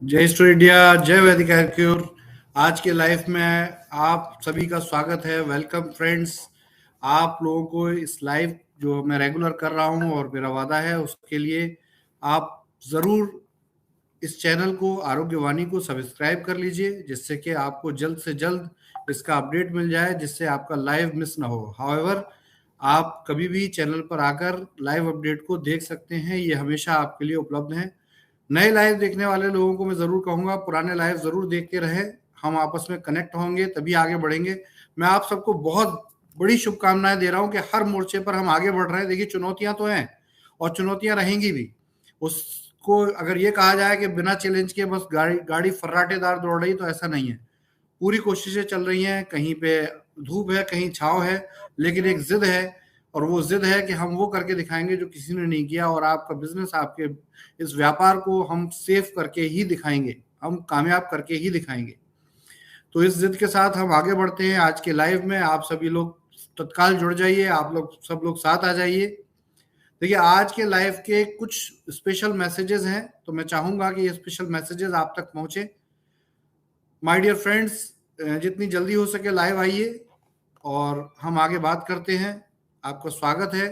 जय श्री इंडिया, जय वैदिक क्योर। आज के लाइफ में आप सभी का स्वागत है। Welcome friends. आप लोगों को इस लाइव जो मैं रेगुलर कर रहा हूं और मेरा वादा है उसके लिए आप ज़रूर इस चैनल को आरोग्यवाणी को सब्सक्राइब कर लीजिए, जिससे कि आपको जल्द से जल्द इसका अपडेट मिल जाए, जिससे आपका लाइव मिस ना हो। हाउएवर, आप कभी भी चैनल पर आकर लाइव अपडेट को देख सकते हैं, ये हमेशा आपके लिए उपलब्ध है। नए लाइव देखने वाले लोगों को मैं ज़रूर कहूँगा, पुराने लाइव ज़रूर देखते रहें। हम आपस में कनेक्ट होंगे तभी आगे बढ़ेंगे। मैं आप सबको बहुत बड़ी शुभकामनाएं दे रहा हूं कि हर मोर्चे पर हम आगे बढ़ रहे हैं। देखिए, चुनौतियां तो हैं और चुनौतियां रहेंगी भी। उसको अगर ये कहा जाए कि बिना चैलेंज के बस गाड़ी गाड़ी फर्राटेदार दौड़ रही, तो ऐसा नहीं है। पूरी कोशिशें चल रही हैं, कहीं पे धूप है, कहीं छाँव है, लेकिन एक जिद है, और वो जिद है कि हम वो करके दिखाएंगे जो किसी ने नहीं किया। और आपका बिजनेस, आपके इस व्यापार को हम सेफ करके ही दिखाएंगे, हम कामयाब करके ही दिखाएंगे। तो इस जिद के साथ हम आगे बढ़ते हैं। आज के लाइव में आप सभी लोग तत्काल जुड़ जाइए, आप लोग सब लोग साथ आ जाइए। देखिए, आज के लाइव के कुछ स्पेशल मैसेजेस हैं, तो मैं चाहूंगा कि ये स्पेशल मैसेजेस आप तक पहुंचे। माय डियर फ्रेंड्स, जितनी जल्दी हो सके लाइव आइए और हम आगे बात करते हैं। आपका स्वागत है।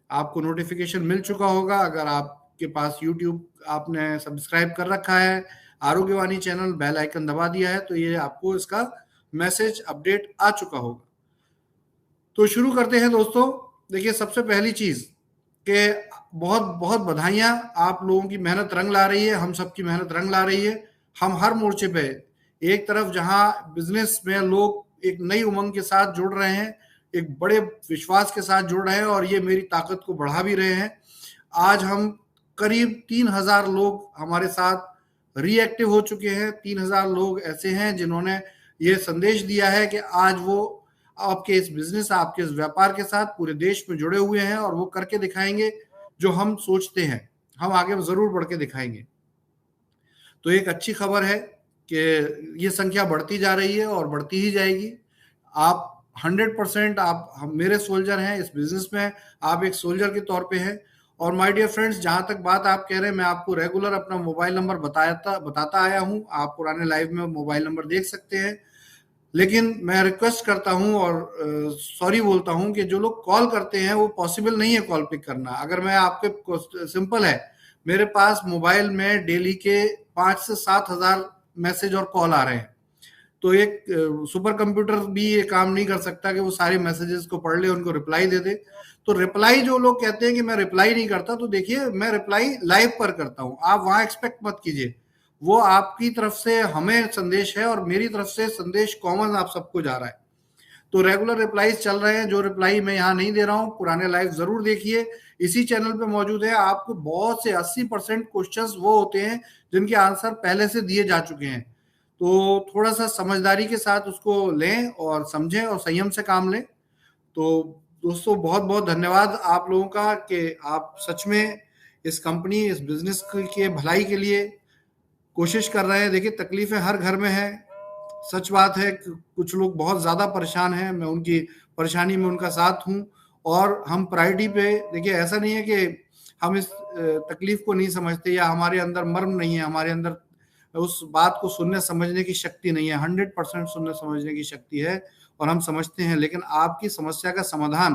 आपको नोटिफिकेशन मिल चुका होगा, अगर आपके पास यूट्यूब आपने सब्सक्राइब कर रखा है, आरोग्यवाणी चैनल बेल आइकन दबा दिया है, तो ये आपको इसका मैसेज अपडेट आ चुका होगा। तो शुरू करते हैं दोस्तों। देखिए, सबसे पहली चीज कि बहुत बहुत बधाइयां। आप लोगों की मेहनत रंग ला रही है, हम सबकी मेहनत रंग ला रही है। हम हर मोर्चे पे, एक तरफ जहां बिजनेस में लोग एक नई उमंग के साथ जुड़ रहे हैं, एक बड़े विश्वास के साथ जुड़ रहे हैं और ये मेरी ताकत को बढ़ा भी रहे हैं। आज हम करीब 3,000 लोग हमारे साथ रीएक्टिव हो चुके हैं। 3,000 लोग ऐसे हैं जिन्होंने ये संदेश दिया है कि आज वो आपके इस बिजनेस, आपके इस व्यापार के साथ पूरे देश में जुड़े हुए हैं और वो करके दिखाएंगे जो हम सोचते हैं। हम आगे जरूर बढ़ के दिखाएंगे। तो एक अच्छी खबर है कि ये संख्या बढ़ती जा रही है और बढ़ती ही जाएगी। आप 100% आप हम मेरे सोल्जर हैं इस बिजनेस में। आप एक सोल्जर के तौर पे हैं। और माय डियर फ्रेंड्स, जहां तक बात आप कह रहे हैं, मैं आपको रेगुलर अपना मोबाइल नंबर बताता आया हूं। आप पुराने लाइव में मोबाइल नंबर देख सकते हैं। लेकिन मैं रिक्वेस्ट करता हूं और सॉरी बोलता हूं कि जो लोग कॉल करते हैं वो पॉसिबल नहीं है कॉल पिक करना। अगर मैं आपके सिंपल है, मेरे पास मोबाइल में डेली के 5 से 7 हजार मैसेज और कॉल आ रहे हैं। तो एक सुपर कंप्यूटर भी ये काम नहीं कर सकता कि वो सारे मैसेजेस को पढ़ ले, उनको रिप्लाई दे दे। तो रिप्लाई, जो लोग कहते हैं कि मैं रिप्लाई नहीं करता, तो देखिए, मैं रिप्लाई लाइव पर करता हूं। आप वहां एक्सपेक्ट मत कीजिए। वो आपकी तरफ से हमें संदेश है और मेरी तरफ से संदेश कॉमन आप सबको जा रहा है। तो रेगुलर रिप्लाईज चल रहे हैं। जो रिप्लाई मैं यहाँ नहीं दे रहा हूँ, पुराने लाइव जरूर देखिए, इसी चैनल पे मौजूद है। आपको बहुत से 80% क्वेश्चंस वो होते हैं जिनके आंसर पहले से दिए जा चुके हैं। तो थोड़ा सा समझदारी के साथ उसको लें और समझें और संयम से काम लें। तो दोस्तों, बहुत बहुत धन्यवाद आप लोगों का कि आप सच में इस कंपनी, इस बिजनेस के भलाई के लिए कोशिश कर रहे हैं। देखिए, तकलीफें हर घर में है। सच बात है कि कुछ लोग बहुत ज़्यादा परेशान हैं। मैं उनकी परेशानी में उनका साथ हूँ। और हम प्रायोरिटी पे, देखिए, ऐसा नहीं है कि हम इस तकलीफ को नहीं समझते या हमारे अंदर मर्म नहीं है, हमारे अंदर उस बात को सुनने समझने की शक्ति नहीं है। 100% सुनने समझने की शक्ति है और हम समझते हैं। लेकिन आपकी समस्या का समाधान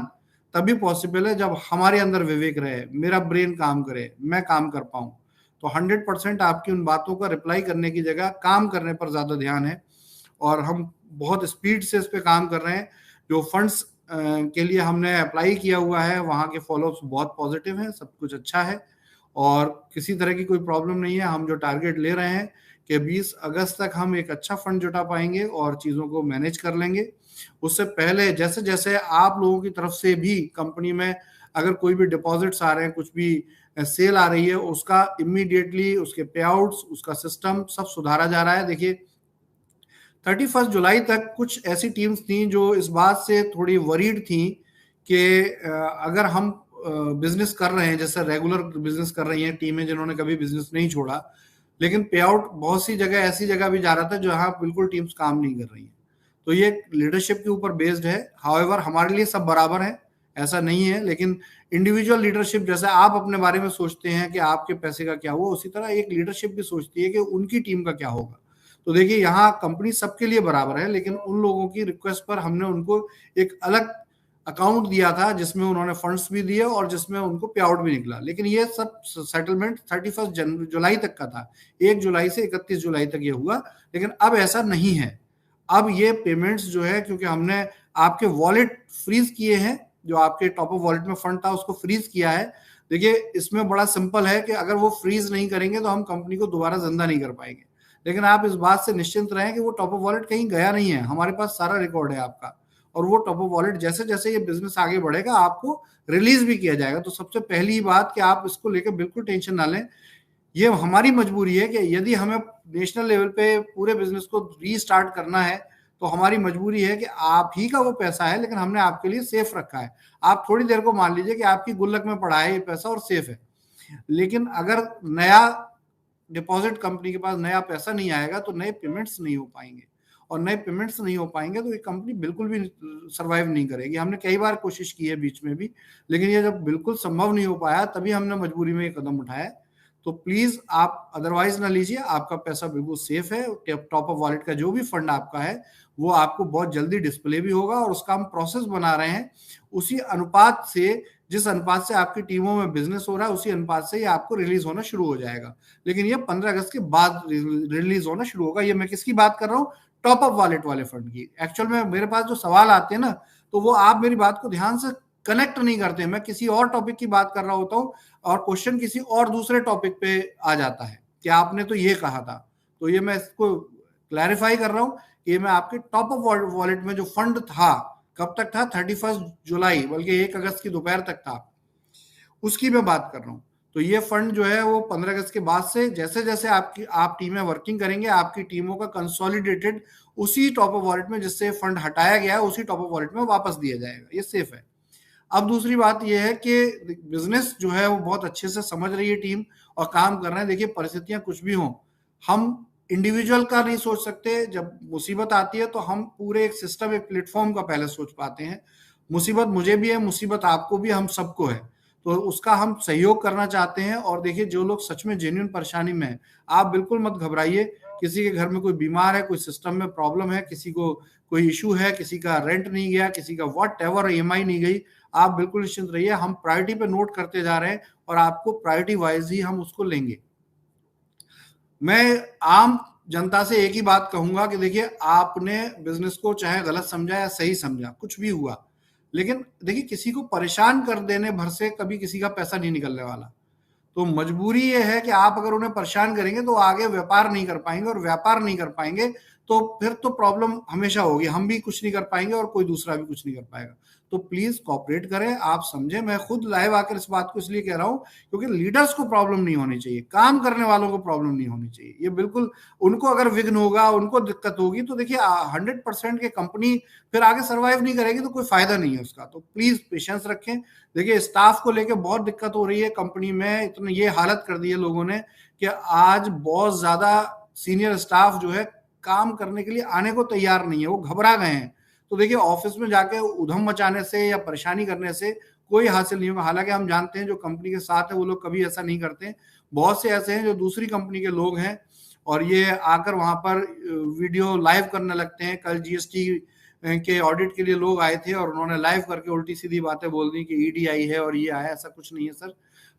तभी पॉसिबल है जब हमारे अंदर विवेक रहे, मेरा ब्रेन काम करे, मैं काम कर पाऊँ। तो 100% आपकी उन बातों का रिप्लाई करने की जगह काम करने पर ज़्यादा ध्यान है। और हम बहुत स्पीड से इस पे काम कर रहे हैं। जो फंड्स के लिए हमने अप्लाई किया हुआ है, वहाँ के फॉलोअप्स बहुत पॉजिटिव हैं, सब कुछ अच्छा है और किसी तरह की कोई प्रॉब्लम नहीं है। हम जो टारगेट ले रहे हैं कि 20 अगस्त तक हम एक अच्छा फंड जुटा पाएंगे और चीज़ों को मैनेज कर लेंगे। उससे पहले जैसे जैसे आप लोगों की तरफ से भी कंपनी में अगर कोई भी डिपॉजिट्स आ रहे हैं, कुछ भी सेल आ रही है, उसका इमीडिएटली उसके पे आउट्स, उसका सिस्टम सब सुधारा जा रहा है। देखिए, 31 जुलाई तक कुछ ऐसी टीम्स थी जो इस बात से थोड़ी वरीड थी कि अगर हम बिजनेस कर रहे हैं, जैसे रेगुलर बिजनेस कर रही हैं टीमें जिन्होंने कभी बिजनेस नहीं छोड़ा, लेकिन पे आउट बहुत सी जगह ऐसी जगह भी जा रहा था जहां बिल्कुल टीम्स काम नहीं कर रही हैं। तो ये लीडरशिप के ऊपर बेस्ड है। हाउएवर, हमारे लिए सब बराबर है, ऐसा नहीं है। लेकिन इंडिविजुअल लीडरशिप जैसे आप अपने बारे में सोचते हैं कि आपके पैसे का क्या हुआ, उसी तरह एक लीडरशिप भी सोचती है कि उनकी टीम का क्या होगा। तो देखिए यहाँ कंपनी सबके लिए बराबर है, लेकिन उन लोगों की रिक्वेस्ट पर हमने उनको एक अलग अकाउंट दिया था जिसमें उन्होंने फंड्स भी दिए और जिसमें उनको पे आउट भी निकला। लेकिन ये सब सेटलमेंट 31 जुलाई तक का था, 1 जुलाई से 31 जुलाई तक ये हुआ। लेकिन अब ऐसा नहीं है। अब ये पेमेंट्स जो है, क्योंकि हमने आपके वॉलेट फ्रीज किए हैं, जो आपके टॉप अप वॉलेट में फंड था उसको फ्रीज किया है। देखिए इसमें बड़ा सिंपल है कि अगर वो फ्रीज नहीं करेंगे तो हम कंपनी को दोबारा जिंदा नहीं कर पाएंगे। लेकिन आप इस बात से निश्चिंत रहें कि वो टॉप अप वॉलेट कहीं गया नहीं है, हमारे पास सारा रिकॉर्ड है आपका। और वो टॉप अप वॉलेट जैसे जैसे ये बिजनेस आगे बढ़ेगा आपको रिलीज भी किया जाएगा। तो सबसे पहली बात कि आप इसको लेकर बिल्कुल टेंशन ना लें। ये हमारी मजबूरी है कि यदि हमें नेशनल लेवल पे पूरे बिजनेस को रीस्टार्ट करना है तो हमारी मजबूरी है कि आप ही का वो पैसा है, लेकिन हमने आपके लिए सेफ रखा है। आप थोड़ी देर को मान लीजिए कि आपकी गुल्लक में पड़ा है ये पैसा और सेफ है। लेकिन अगर नया डिपॉजिट कंपनी के पास नया पैसा नहीं आएगा तो नए पेमेंट्स नहीं हो पाएंगे, और नए पेमेंट्स नहीं हो पाएंगे तो ये कंपनी बिल्कुल भी सरवाइव नहीं करेगी। हमने कई बार कोशिश की है बीच में भी, लेकिन ये जब बिल्कुल संभव नहीं हो पाया तभी हमने मजबूरी में ये कदम उठाया। तो प्लीज आप अदरवाइज ना लीजिए, आपका पैसा बिल्कुल सेफ है। टॉप अप वॉलेट का जो भी फंड आपका है वो आपको बहुत जल्दी डिस्प्ले भी होगा, और उसका हम प्रोसेस बना रहे हैं उसी अनुपात से, जिस अनुपात से आपकी टीमों में बिजनेस हो रहा है उसी अनुपात से ये आपको रिलीज होना शुरू हो जाएगा। लेकिन ये 15 अगस्त के बाद रिलीज होना शुरू होगा। ये मैं किसकी बात कर रहा हूँ? टॉप अप वॉलेट वाले फंड की। एक्चुअल में मेरे पास जो सवाल आते हैं ना, तो वो आप मेरी बात को ध्यान से कनेक्ट नहीं करते। मैं किसी और टॉपिक की बात कर रहा होता हूँ और क्वेश्चन किसी और दूसरे टॉपिक पे आ जाता है कि आपने तो ये कहा था। तो ये मैं इसको क्लैरिफाई कर रहा हूँ कि मैं आपके टॉप अप वॉलेट में जो फंड था, कब तक था? 31 जुलाई, बल्कि 1 अगस्त की दोपहर तक था, उसकी मैं बात कर रहा हूँ। तो ये फंड जो है वो 15 अगस्त के बाद से जैसे जैसे आप टीमें वर्किंग करेंगे, आपकी टीमों का कंसोलिडेटेड उसी टॉप अप वॉलेट में जिससे फंड हटाया गया है उसी टॉप अप वॉलेट में वापस दिया जाएगा। ये सेफ है। अब दूसरी बात यह है कि बिजनेस जो है वो बहुत अच्छे से समझ रही है टीम और काम कर रहे हैं। देखिए परिस्थितियां कुछ भी हों, हम इंडिविजुअल का नहीं सोच सकते। जब मुसीबत आती है तो हम पूरे एक सिस्टम, एक प्लेटफॉर्म का पहले सोच पाते हैं। मुसीबत मुझे भी है, मुसीबत आपको भी, हम सबको है। तो उसका हम सहयोग करना चाहते हैं। और देखिए जो लोग सच में जेन्युइन परेशानी में हैं, आप बिल्कुल मत घबराइए। किसी के घर में कोई बीमार है, कोई सिस्टम में प्रॉब्लम है, किसी को कोई इशू है, किसी का रेंट नहीं गया, किसी का व्हाट एवर ईएमआई नहीं गई, आप बिल्कुल निश्चिंत रहिए। हम प्रायोरिटी पे नोट करते जा रहे हैं और आपको प्रायोरिटी वाइज ही हम उसको लेंगे। मैं आम जनता से एक ही बात कहूंगा कि देखिए आपने बिजनेस को चाहे गलत समझा या सही समझा, कुछ भी हुआ, लेकिन देखिए किसी को परेशान कर देने भर से कभी किसी का पैसा नहीं निकलने वाला। तो मजबूरी ये है कि आप अगर उन्हें परेशान करेंगे तो आगे व्यापार नहीं कर पाएंगे, और व्यापार नहीं कर पाएंगे तो फिर तो प्रॉब्लम हमेशा होगी। हम भी कुछ नहीं कर पाएंगे और कोई दूसरा भी कुछ नहीं कर पाएगा। तो प्लीज कॉपरेट करें, आप समझें। मैं खुद लाइव आकर इस बात को इसलिए कह रहा हूं क्योंकि लीडर्स को प्रॉब्लम नहीं होनी चाहिए, काम करने वालों को प्रॉब्लम नहीं होनी चाहिए। ये बिल्कुल, उनको अगर विघ्न होगा, उनको दिक्कत होगी तो देखिए 100% के कंपनी फिर आगे सर्वाइव नहीं करेगी तो कोई फायदा नहीं है उसका। तो प्लीज पेशेंस रखें। देखिए स्टाफ को लेके बहुत दिक्कत हो रही है कंपनी में। इतने ये हालत कर दी है लोगों ने कि आज बहुत ज्यादा सीनियर स्टाफ जो है काम करने के लिए आने को तैयार नहीं है, वो घबरा गए हैं। तो देखिए ऑफिस में जाके उधम मचाने से या परेशानी करने से कोई हासिल नहीं होगा। हालांकि हम जानते हैं जो कंपनी के साथ है वो लोग कभी ऐसा नहीं करते। बहुत से ऐसे हैं जो दूसरी कंपनी के लोग हैं और ये आकर वहां पर वीडियो लाइव करने लगते हैं। कल जीएसटी के ऑडिट के लिए लोग आए थे और उन्होंने लाइव करके उल्टी सीधी बातें बोल दी कि ईडी आई है और ये आया। ऐसा कुछ नहीं है सर।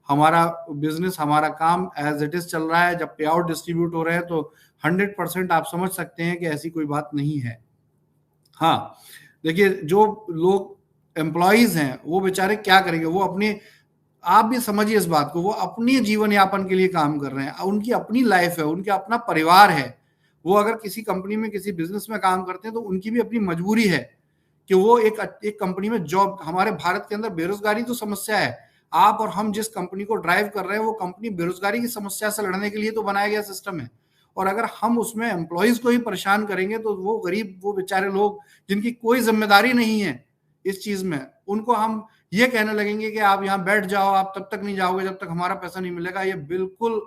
हमारा बिजनेस, हमारा काम एज इट इज चल रहा है। जब पे आउट डिस्ट्रीब्यूट हो रहे हैं तो 100% आप समझ सकते हैं कि ऐसी कोई बात नहीं है। हाँ देखिए जो लोग एम्प्लॉयज हैं वो बेचारे क्या करेंगे, वो अपने, आप भी समझिए इस बात को, वो अपनी जीवन यापन के लिए काम कर रहे हैं। उनकी अपनी लाइफ है, उनका अपना परिवार है। वो अगर किसी कंपनी में, किसी बिजनेस में काम करते हैं तो उनकी भी अपनी मजबूरी है कि वो एक कंपनी में जॉब। हमारे भारत के अंदर बेरोजगारी तो समस्या है। आप और हम जिस कंपनी को ड्राइव कर रहे हैं वो कंपनी बेरोजगारी की समस्या से लड़ने के लिए तो बनाया गया सिस्टम है। और अगर हम उसमें एम्प्लॉयज को ही परेशान करेंगे तो वो गरीब, वो बेचारे लोग जिनकी कोई जिम्मेदारी नहीं है इस चीज में, उनको हम ये कहने लगेंगे कि आप यहाँ बैठ जाओ, आप तब तक नहीं जाओगे जब तक हमारा पैसा नहीं मिलेगा। ये बिल्कुल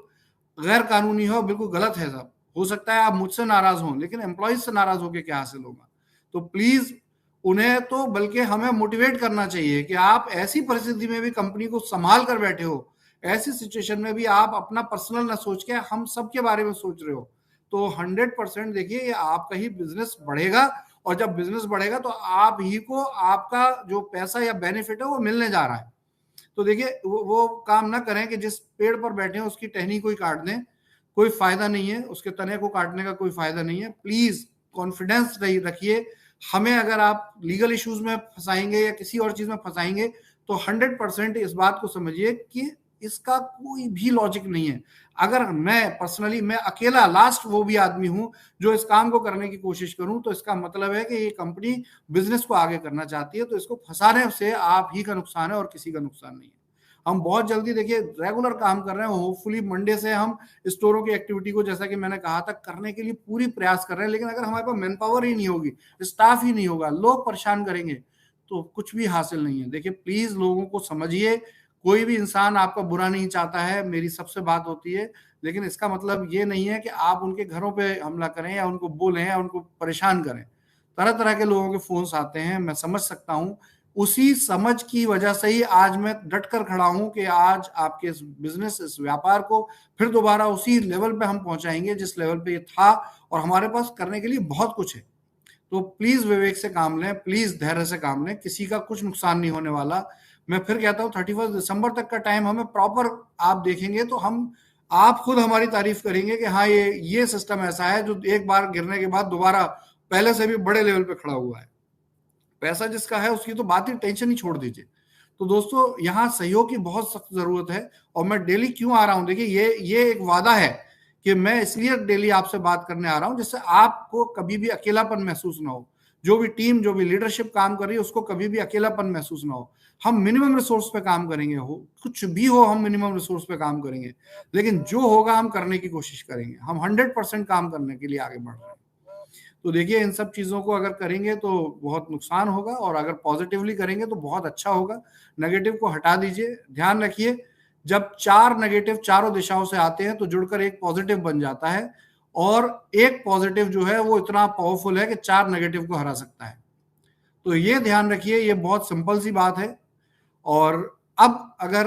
गैर कानूनी है और बिल्कुल गलत है सब। हो सकता है आप मुझसे नाराज हों, लेकिन एम्प्लॉयज से नाराज होकर क्या हासिल होगा? तो प्लीज उन्हें तो बल्कि हमें मोटिवेट करना चाहिए कि आप ऐसी परिस्थिति में भी कंपनी को संभाल कर बैठे हो, ऐसी सिचुएशन में भी आप अपना पर्सनल ना सोच के हम सब के बारे में सोच रहे हो। तो 100% देखिए ये आपका ही बिजनेस बढ़ेगा, और जब बिजनेस बढ़ेगा तो आप ही को आपका जो पैसा या बेनिफिट है वो मिलने जा रहा है। तो देखिए वो काम ना करें कि जिस पेड़ पर बैठे हैं उसकी टहनी कोई काट दें, कोई फायदा नहीं है, उसके तने को काटने का कोई फायदा नहीं है। प्लीज कॉन्फिडेंस रखिए। हमें अगर आप लीगल इश्यूज में फंसाएंगे या किसी और चीज में फंसाएंगे तो 100% इस बात को समझिए कि इसका कोई भी लॉजिक नहीं है। अगर मैं पर्सनली मैं अकेला लास्ट वो भी आदमी हूं जो इस काम को करने की कोशिश करूं, तो इसका मतलब है कि ये कंपनी बिजनेस को आगे करना चाहती है, तो इसको फंसाने से आप ही का नुकसान है और किसी का नुकसान नहीं है। हम बहुत जल्दी देखिए रेगुलर काम कर रहे हैं, होपफुली मंडे से हम स्टोरों की एक्टिविटी को जैसा कि मैंने कहा था करने के लिए पूरी प्रयास कर रहे हैं। लेकिन अगर हमारे पास मैन पावर ही नहीं होगी, स्टाफ ही नहीं होगा, लोग परेशान करेंगे, तो कुछ भी हासिल नहीं है। देखिए प्लीज लोगों को समझिए, कोई भी इंसान आपका बुरा नहीं चाहता है, मेरी सबसे बात होती है, लेकिन इसका मतलब ये नहीं है कि आप उनके घरों पे हमला करें या उनको बोलें या उनको परेशान करें। तरह तरह के लोगों के फोन्स आते हैं, मैं समझ सकता हूं। उसी समझ की वजह से ही आज मैं डट कर खड़ा हूं कि आज आपके इस बिजनेस, इस व्यापार को फिर दोबारा उसी लेवल पे हम पहुंचाएंगे जिस लेवल पे ये था, और हमारे पास करने के लिए बहुत कुछ है। तो प्लीज विवेक से काम लें, प्लीज धैर्य से काम लें, किसी का कुछ नुकसान नहीं होने वाला। मैं फिर कहता हूँ 31 दिसंबर तक का टाइम हमें प्रॉपर आप देखेंगे तो हम आप खुद हमारी तारीफ करेंगे कि हाँ ये सिस्टम ऐसा है जो एक बार गिरने के बाद दोबारा पहले से भी बड़े लेवल पे खड़ा हुआ है। पैसा जिसका है उसकी तो बात ही, टेंशन ही छोड़ दीजिए। तो दोस्तों यहाँ सहयोग की बहुत सख्त जरूरत है, और मैं डेली क्यों आ रहा हूँ, देखिए ये एक वादा है कि मैं इसलिए डेली आपसे बात करने आ रहा हूँ जिससे आपको कभी भी अकेलापन महसूस ना हो। जो भी टीम, जो भी लीडरशिप काम कर रही है उसको कभी भी अकेलापन महसूस ना हो। हम मिनिमम रिसोर्स पे काम करेंगे, हो कुछ भी हो हम मिनिमम रिसोर्स पे काम करेंगे, लेकिन जो होगा हम करने की कोशिश करेंगे। हम 100% काम करने के लिए आगे बढ़ रहे हैं। तो देखिए इन सब चीजों को अगर करेंगे तो बहुत नुकसान होगा, और अगर पॉजिटिवली करेंगे तो बहुत अच्छा होगा। नेगेटिव को हटा दीजिए। ध्यान रखिए, जब 4 नेगेटिव चारों दिशाओं से आते हैं तो जुड़कर एक पॉजिटिव बन जाता है, और एक पॉजिटिव जो है वो इतना पावरफुल है कि 4 नेगेटिव को हरा सकता है। तो ये ध्यान रखिए, ये बहुत सिंपल सी बात है। और अब अगर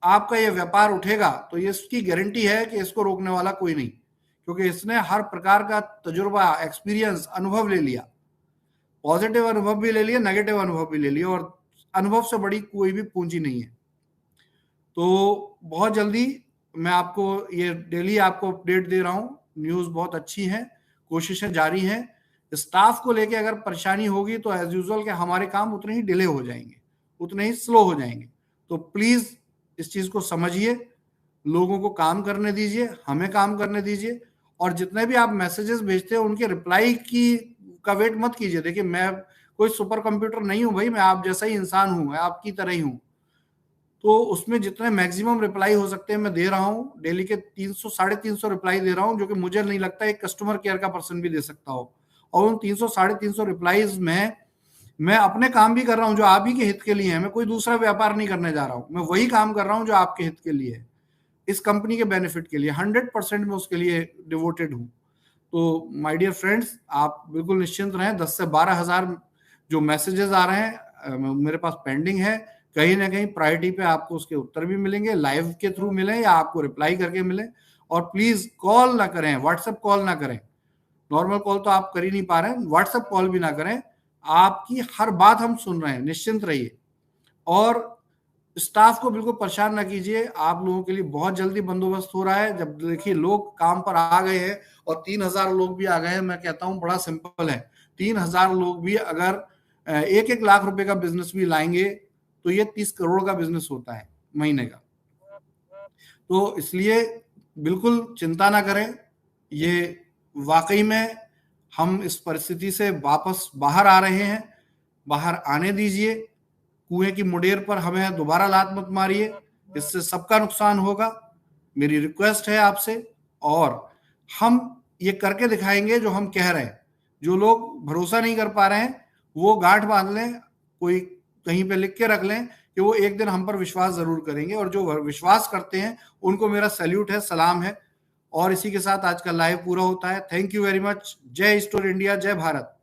आपका ये व्यापार उठेगा तो ये इसकी गारंटी है कि इसको रोकने वाला कोई नहीं, क्योंकि इसने हर प्रकार का तजुर्बा, एक्सपीरियंस, अनुभव ले लिया। पॉजिटिव अनुभव भी ले लिया, नेगेटिव अनुभव भी ले लिया, और अनुभव से बड़ी कोई भी पूंजी नहीं है। तो बहुत जल्दी मैं आपको ये डेली आपको अपडेट दे रहा हूँ। न्यूज़ बहुत अच्छी है, कोशिशें जारी हैं। स्टाफ को लेके अगर परेशानी होगी तो एज यूजुअल के हमारे काम उतने ही डिले हो जाएंगे, उतने ही स्लो हो जाएंगे। तो प्लीज इस चीज को समझिए, लोगों को काम करने दीजिए, हमें काम करने दीजिए, और जितने भी आप मैसेजेस भेजते हो उनके रिप्लाई का वेट मत कीजिए। देखिए मैं कोई सुपर कंप्यूटर नहीं हूं भाई, मैं आप जैसा ही इंसान हूं, मैं आपकी तरह ही हूं। तो उसमें जितने मैक्सिमम रिप्लाई हो सकते हैं मैं दे रहा हूँ। डेली के 300 350 रिप्लाई दे रहा हूँ, जो कि मुझे नहीं लगता एक कस्टमर केयर का पर्सन भी दे सकता हो। और उन 300 350 रिप्लाईज में मैं अपने काम भी कर रहा हूँ जो आप ही के हित के लिए है। मैं कोई दूसरा व्यापार नहीं करने जा रहा हूँ, मैं वही काम कर रहा हूँ जो आपके हित के लिए है, इस कंपनी के बेनिफिट के लिए। 100% मैं उसके लिए डिवोटेड हूँ। तो माय डियर फ्रेंड्स, आप बिल्कुल निश्चिंत रहें। 10 से 12 हजार जो मैसेजेस आ रहे हैं मेरे पास पेंडिंग है, कहीं ना कहीं प्रायोरिटी पे आपको उसके उत्तर भी मिलेंगे, लाइव के थ्रू मिले या आपको रिप्लाई करके मिले। और प्लीज कॉल ना करें, व्हाट्सएप कॉल ना करें। नॉर्मल कॉल तो आप कर ही नहीं पा रहे हैं, व्हाट्सएप कॉल भी ना करें। आपकी हर बात हम सुन रहे हैं, निश्चिंत रहिए। और स्टाफ को बिल्कुल परेशान ना कीजिए, आप लोगों के लिए बहुत जल्दी बंदोबस्त हो रहा है। जब देखिए लोग काम पर आ गए हैं और 3000 लोग भी आ गए हैं, मैं कहता हूं बड़ा सिंपल है। 3000 लोग भी अगर 1-1 लाख रुपए का बिजनेस भी लाएंगे तो ये 30 करोड़ का बिजनेस होता है महीने का। तो इसलिए बिल्कुल चिंता ना करें, ये वाकई में हम इस परिस्थिति से वापस बाहर आ रहे हैं। बाहर आने दीजिए, कुएं की मुडेर पर हमें दोबारा लात मत मारिए, इससे सबका नुकसान होगा। मेरी रिक्वेस्ट है आपसे, और हम ये करके दिखाएंगे जो हम कह रहे हैं। जो लोग भरोसा नहीं कर पा रहे हैं वो गांठ बांध लें, कोई कहीं पे लिख के रख लें कि वो एक दिन हम पर विश्वास जरूर करेंगे, और जो विश्वास करते हैं उनको मेरा सैल्यूट है, सलाम है। और इसी के साथ आज का लाइव पूरा होता है। Thank you very much. जय स्टोर इंडिया, जय भारत।